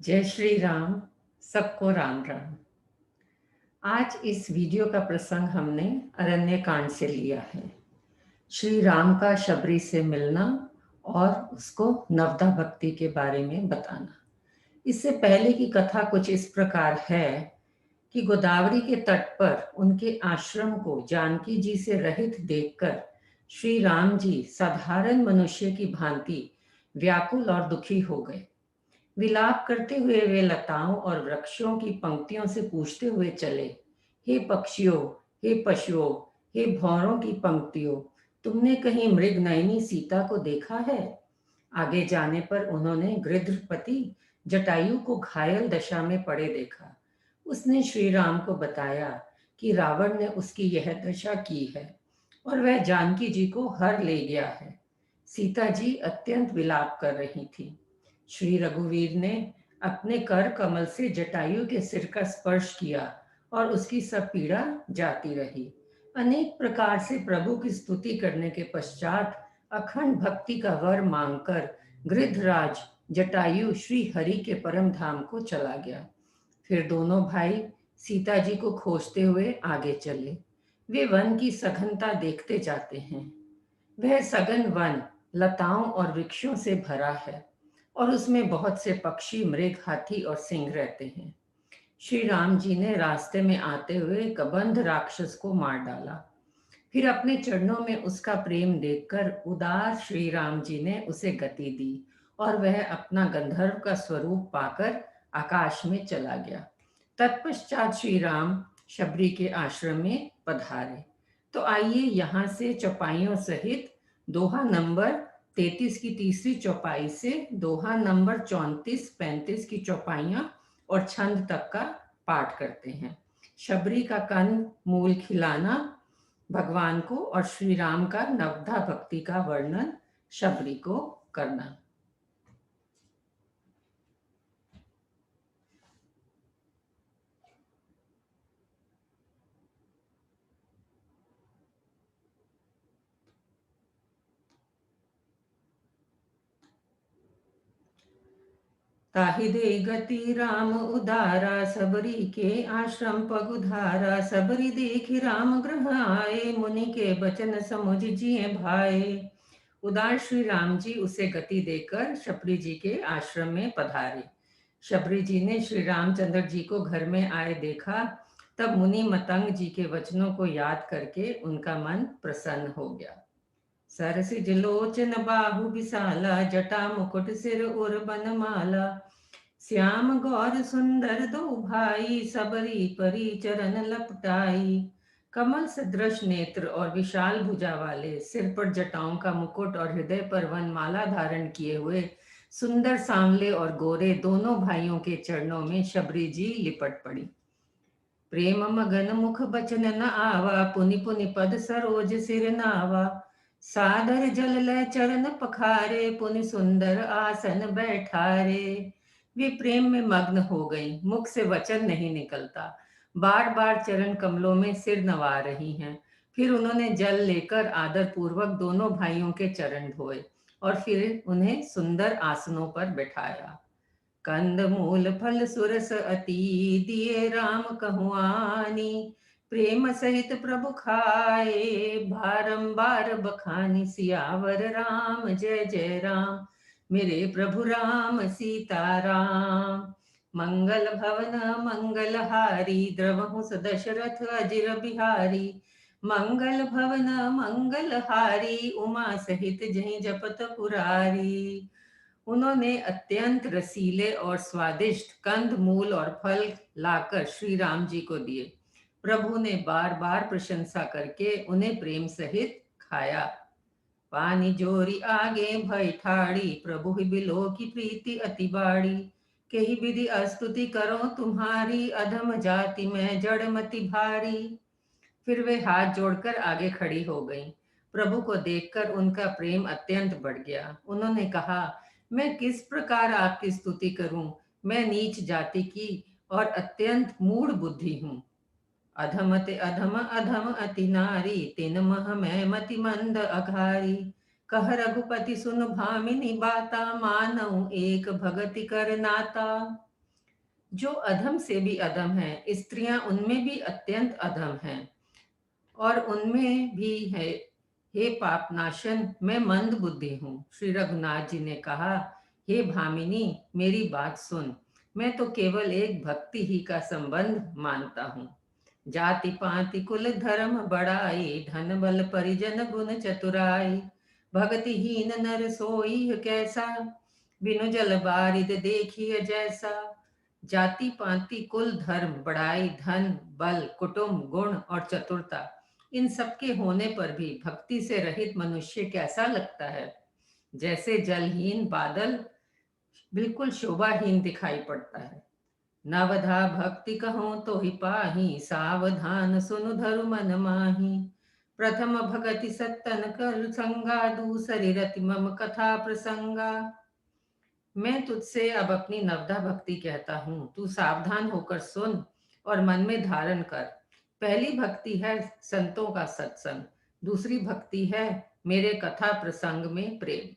जय श्री राम। सबको राम राम। आज इस वीडियो का प्रसंग हमने अरण्य कांड से लिया है। श्री राम का शबरी से मिलना और उसको नवदा भक्ति के बारे में बताना। इससे पहले की कथा कुछ इस प्रकार है कि गोदावरी के तट पर उनके आश्रम को जानकी जी से रहित देखकर श्री राम जी साधारण मनुष्य की भांति व्याकुल और दुखी हो गए। विलाप करते हुए वे लताओं और वृक्षों की पंक्तियों से पूछते हुए चले, हे पक्षियों, हे पशुओं, हे भौरों की पंक्तियों, तुमने कहीं मृगनयनी सीता को देखा है? आगे जाने पर उन्होंने गृध्रपति जटायु को घायल दशा में पड़े देखा। उसने श्री राम को बताया कि रावण ने उसकी यह दशा की है और वह जानकी जी को हर ले गया है। सीता जी अत्यंत विलाप कर रही थी। श्री रघुवीर ने अपने कर कमल से जटायु के सिर का स्पर्श किया और उसकी सब पीड़ा जाती रही। अनेक प्रकार से प्रभु की स्तुति करने के पश्चात अखंड भक्ति का वर मांगकर गृधराज जटायु श्री हरि के परम धाम को चला गया। फिर दोनों भाई सीता जी को खोजते हुए आगे चले। वे वन की सघनता देखते जाते हैं। वह सघन वन लताओं और वृक्षों से भरा है और उसमें बहुत से पक्षी, मृग, हाथी और सिंह रहते हैं। श्री राम जी ने रास्ते में आते हुए कबंध राक्षस को मार डाला। फिर अपने चरणों में उसका प्रेम देखकर उदार श्री राम जी ने उसे गति दी और वह अपना गंधर्व का स्वरूप पाकर आकाश में चला गया। तत्पश्चात श्री राम शबरी के आश्रम में पधारे। तो आइए यहाँ से चौपाइयों सहित दोहा नंबर 33 की तीसरी चौपाई से दोहा नंबर 34-35 की चौपाइयाँ और छंद तक का पाठ करते हैं। शबरी का कंद मूल खिलाना भगवान को और श्री राम का नवधा भक्ति का वर्णन शबरी को करना। ताहि दे गति राम उदारा, सबरी के आश्रम पगुधारा। सबरी देखि राम ग्रह आए, मुनि के बचन समुझ जिए भाए। उदार श्री राम जी उसे गति देकर शबरी जी के आश्रम में पधारे। शबरी जी ने श्री रामचंद्र जी को घर में आए देखा। तब मुनि मतंग जी के वचनों को याद करके उनका मन प्रसन्न हो गया। सरसिज लोचन बाहु विशाला, जटा मुकुट सिर उर बनमाला। श्याम गौर सुंदर दो भाई, सबरी परी चरण लपटाई। कमल सदृश नेत्र और विशाल भुजा वाले, सिर पर जटाओं का मुकुट और हृदय पर वनमाला धारण किए हुए सुंदर सांवले और गोरे दोनों भाइयों के चरणों में शबरी जी लिपट पड़ी। प्रेम मगन मुख बचन न आवा, पुनि पुनि पद सरोज सिर नावा। सादर जल लय चरण पखारे, पुनि सुंदर आसन बैठारे। वे प्रेम में मग्न हो गई, मुख से वचन नहीं निकलता। बार बार चरण कमलों में सिर नवा रही हैं। फिर उन्होंने जल लेकर आदर पूर्वक दोनों भाइयों के चरण धोए और फिर उन्हें सुंदर आसनों पर बैठाया। कंद मूल फल सुरस अति, दिए राम कहुआनी। प्रेम सहित प्रभु खाए, बारंबार बखानी। सियावर राम जय जय राम, मेरे प्रभु राम सीताराम। मंगल भवन मंगलहारी, द्रवहु दशरथ अजिर बिहारी। मंगल भवन मंगलहारी, उमा सहित जहि जपत पुरारी। उन्होंने अत्यंत रसीले और स्वादिष्ट कंद मूल और फल लाकर श्री राम जी को दिए। प्रभु ने बार बार प्रशंसा करके उन्हें प्रेम सहित खाया। पानी जोरी आगे भय ठाड़ी, प्रभु ही बिलो की प्रीति अति बाड़ी। कही विधि स्तुति करो तुम्हारी, अधम जाति में जड़मति भारी। फिर वे हाथ जोड़कर आगे खड़ी हो गईं। प्रभु को देखकर उनका प्रेम अत्यंत बढ़ गया। उन्होंने कहा, मैं किस प्रकार आपकी स्तुति करूं? मैं नीच जाति की और अत्यंत मूढ़ बुद्धि हूं। अधम ते अधम अधम अति नारी, तिन मह मैं मति मंद अघारी। कह रघुपति सुन भामिनी बाता, मानऊ एक भगति कर नाता। जो अधम से भी अधम है, स्त्रियां उनमें भी अत्यंत अधम हैं, और उनमें भी है। हे पापनाशन, मैं मंद बुद्धि हूँ। श्री रघुनाथ जी ने कहा, हे भामिनी, मेरी बात सुन। मैं तो केवल एक भक्ति ही का संबंध मानता हूँ। जाति पाति कुल धर्म बड़ाई, धन बल परिजन गुण चतुराई। भक्तिहीन नर सोई कैसा, बिनु जल बारिद देखिए जैसा। जाति पाति कुल धर्म बड़ाई, धन बल कुटुंब गुण और चतुरता, इन सबके होने पर भी भक्ति से रहित मनुष्य कैसा लगता है। जैसे जलहीन बादल बिल्कुल शोभाहीन दिखाई पड़ता है। नवधा भक्ति कहो तो ही पाही, सावधान सुनु धरु मन माही। प्रथम भगति सत्तन कर संगा, दूसरी रति मम कथा प्रसंगा। मैं तुझसे अब अपनी नवधा भक्ति कहता हूँ, तू सावधान होकर सुन और मन में धारण कर। पहली भक्ति है संतों का सत्संग, दूसरी भक्ति है मेरे कथा प्रसंग में प्रेम।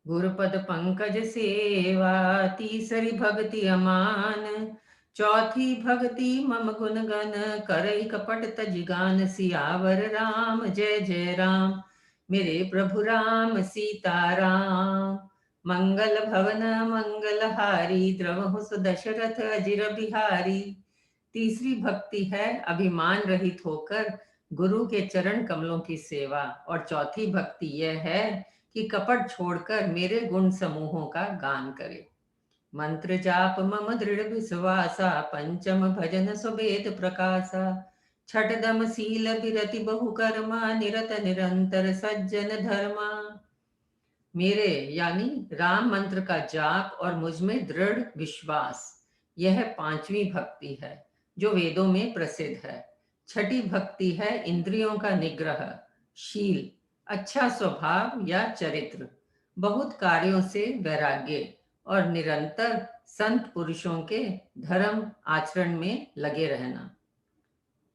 गुरुपद पंकज सेवा, तीसरी भक्ति अमान। चौथी भक्ति मम गुण गण, करई कपट तज गान। सियावर राम जय जय राम, मेरे प्रभु राम सीताराम। मंगल भवन मंगलहारी, द्रवहु सुदशरथ अजिर बिहारी। तीसरी भक्ति है अभिमान रहित होकर गुरु के चरण कमलों की सेवा। और चौथी भक्ति यह है कि कपट छोड़कर मेरे गुण समूहों का गान करे। मंत्र जाप मम दृढ़ विश्वासा, पंचम भजन सुबेद प्रकाशा। छठदम सील विरति बहु कर्मा, निरत निरंतर सज्जन धर्मा। मेरे यानी राम मंत्र का जाप और मुझ में दृढ़ विश्वास, यह पांचवी भक्ति है जो वेदों में प्रसिद्ध है। छठी भक्ति है इंद्रियों का निग्रह, शील, अच्छा स्वभाव या चरित्र, बहुत कार्यों से वैराग्य और निरंतर संत पुरुषों के धर्म आचरण में लगे रहना।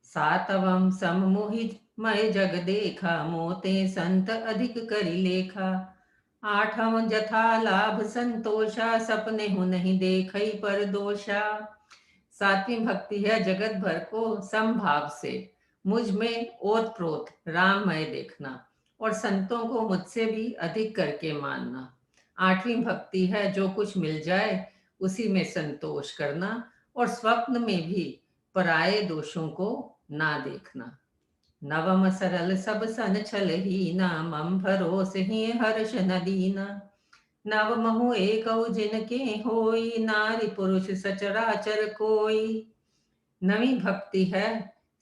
सातवम सम मोहि मय जग देखा, मोते संत अधिक करी लेखा। आठम जथा लाभ संतोषा, सपने हूँ नहीं देखई पर दोषा। सातवीं भक्ति है जगत भर को समभाव से मुझ में ओत प्रोत राममय देखना और संतों को मुझसे भी अधिक करके मानना। आठवीं भक्ति है जो कुछ मिल जाए उसी में संतोष करना और स्वप्न में भी पराये दोषों को ना देखना। नवम सरल सब सन छल हीना, मम भरोस ही हर्ष न दीना। नव महु एक जिनके होई, नारी पुरुष सचराचर कोई। नवी भक्ति है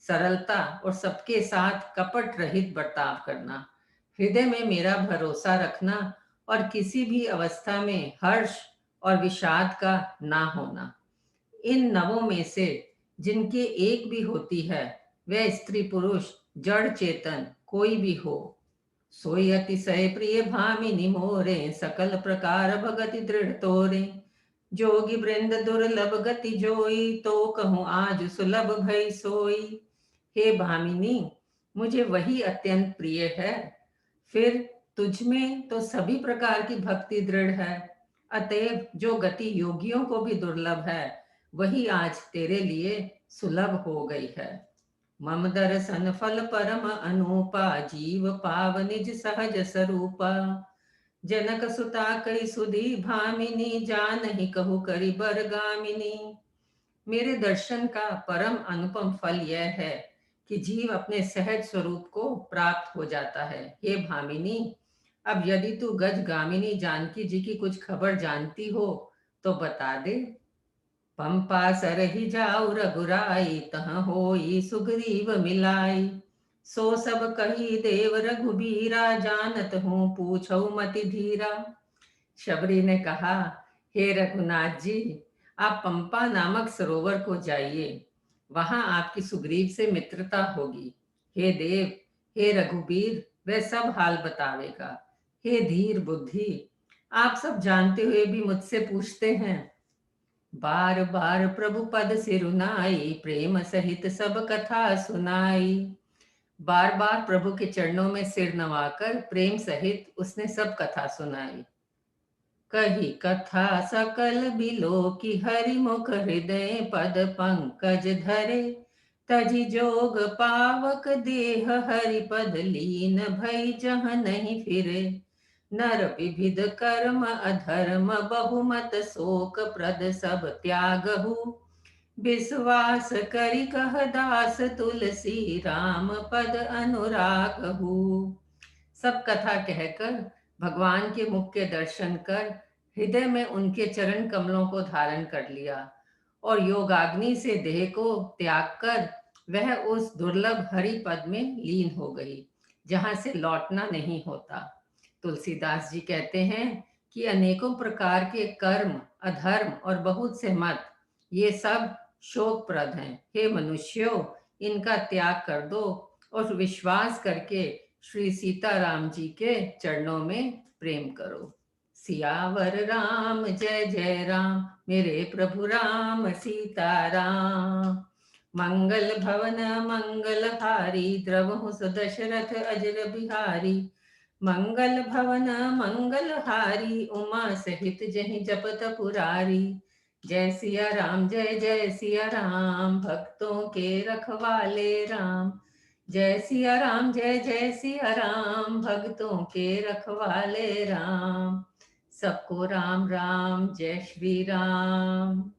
सरलता और सबके साथ कपट रहित बर्ताव करना, हृदय में मेरा भरोसा रखना और किसी भी अवस्था में हर्ष और विषाद का ना होना। इन नवों में से जिनके एक भी होती है, वह स्त्री पुरुष जड़ चेतन कोई भी हो, सोई अतिशय प्रिय भामिनी मोरे, सकल प्रकार भगति दृढ़ तोरे। जोगी वृंद दुर्लभ गति जोई, तो कहूँ आज सुलभ भई सोई। हे भामिनी, मुझे वही अत्यंत प्रिय है, फिर तुझ में तो सभी प्रकार की भक्ति दृढ़ है। अतएव जो गति योगियों को भी दुर्लभ है, वही आज तेरे लिए सुलभ हो गई है। मम दर्शन फल परम अनूपा, जीव पाव निज सहज स्वरूपा। जनक सुता कई सुधी भामिनी, जान ही कहु करी बरगामिनी। मेरे दर्शन का परम अनुपम फल यह है कि जीव अपने सहज स्वरूप को प्राप्त हो जाता है। हे भामिनी, अब यदि तू गजगामिनी जानकी जी की कुछ खबर जानती हो तो बता दे। पंपा सरहि जाऊ रघुराई, तह होई सुग्रीव मिलाई। सो सब कही देव रघुबीरा, जानत हूँ पूछौ मति धीरा। शबरी ने कहा, हे रघुनाथ जी, आप पंपा नामक सरोवर को जाइए, वहां आपकी सुग्रीव से मित्रता होगी। हे देव, हे रघुबीर, वह सब हाल बतावेगा। हे धीर बुद्धि, आप सब जानते हुए भी मुझसे पूछते हैं। बार बार प्रभु पद सिरुनाई, प्रेम सहित सब कथा सुनाई। बार बार प्रभु के चरणों में सिर नवाकर प्रेम सहित उसने सब कथा सुनाई। कही कथा सकल बिलो की हरि मुख हृदय पद पंकज धरे। तजि जोग पावक देह हरि पद लीन भई जह नहीं फिरे। नर विविध कर्म अधर्म बहुमत शोक प्रद सब त्यागहु। विश्वास करि कह दास तुलसी राम पद अनुरागहु। सब कथा कहकर भगवान के मुख के दर्शन कर हृदय में उनके चरण कमलों को धारण कर लिया और योगाग्नि से देह को त्याग कर वह उस दुर्लभ हरि पद में लीन हो गई जहां से लौटना नहीं होता। तुलसीदास जी कहते हैं कि अनेकों प्रकार के कर्म, अधर्म और बहुत से मत, ये सब शोकप्रद हैं। हे मनुष्यों, इनका त्याग कर दो और विश्वास करके श्री सीताराम जी के चरणों में प्रेम करो। सियावर राम जय जय राम, मेरे प्रभु राम सीताराम। मंगल भवन मंगल हारी, द्रवहु सुदशरथ अजर बिहारी। मंगल भवन मंगल हारी, उमा सहित जहि जपत पुरारी। जय सिया राम जय जय सिया राम, भक्तों के रखवाले राम। जय सिया राम जय जय सिया राम, भक्तों के रखवाले राम। सबको राम राम जय श्री राम।